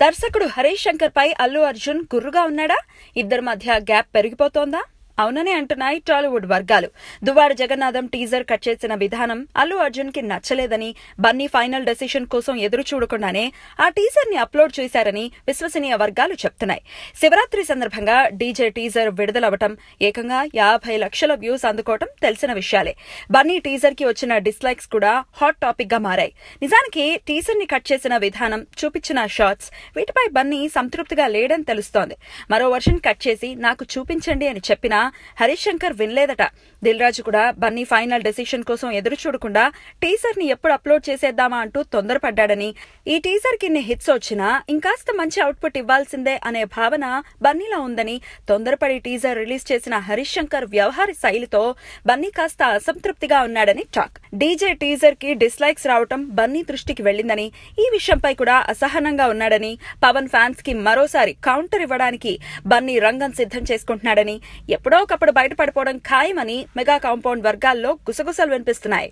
దర్శకుడు హరీష్ శంకర్ పై అల్లు అర్జున్ గుర్రుగా ఉన్నాడా? ఇద్దరి మధ్య గ్యాప్ పెరిగిపోతోందా? అవుననే అంటున్నాయి టాలీవుడ్ వర్గాలు. దువ్వాడ జగన్నాథం టీజర్ కట్ చేసిన విధానం అల్లు అర్జున్ కి నచ్చలేదని, బన్నీ ఫైనల్ డెసిషన్ కోసం ఎదురు చూడకుండానే ఆ టీజర్ ని అప్లోడ్ చేశారని విశ్వసనీయ వర్గాలు చెప్తున్నాయి. శివరాత్రి సందర్భంగా డీజే టీజర్ విడుదలవటం, ఏకంగా 50 లక్షల వ్యూస్ అందుకోవటం తెలిసిన విషయాలే. బన్నీ టీజర్ కి వచ్చిన డిస్లైక్స్ కూడా హాట్ టాపిక్ గా మారాయి. నిజానికి టీజర్ ని కట్ చేసిన విధానం, చూపించిన షాట్స్, వీటిపై బన్నీ సంతృప్తిగా లేడని తెలుస్తోంది. మరో వర్షన్ కట్ చేసి నాకు చూపించండి అని చెప్పినా హరీష్ శంకర్ వినలేదట. దిల్ రాజు కూడా బన్నీ ఫైనల్ డెసిషన్ కోసం ఎదురు చూడకుండా టీజర్ ని ఎప్పుడు అప్లోడ్ చేసేద్దామా అంటూ తొందరపడ్డాడని, ఈ టీజర్ కి హిట్స్ వచ్చినా ఇంకాస్త మంచి అవుట్పుట్ ఇవ్వాల్సిందే అనే భావన బన్నీలో ఉందని, తొందరపడి టీజర్ రిలీజ్ చేసిన హరీష్ శంకర్ వ్యవహార శైలితో బన్నీ కాస్త అసంతృప్తిగా ఉన్నాడని టాక్. డీజే టీజర్ కి డిస్లైక్స్ రావటం బన్నీ దృష్టికి వెళ్లిందని, ఈ విషయంపై కూడా అసహనంగా ఉన్నాడని, పవన్ ఫ్యాన్స్ కి మరోసారి కౌంటర్ ఇవ్వడానికి బన్నీ రంగం సిద్ధం చేసుకుంటున్నాడని, ఎప్పుడో ఒకప్పుడు బయటపడిపోవడం ఖాయమని మెగా కాంపౌండ్ వర్గాల్లో గుసగుసలు వినిపిస్తున్నాయి.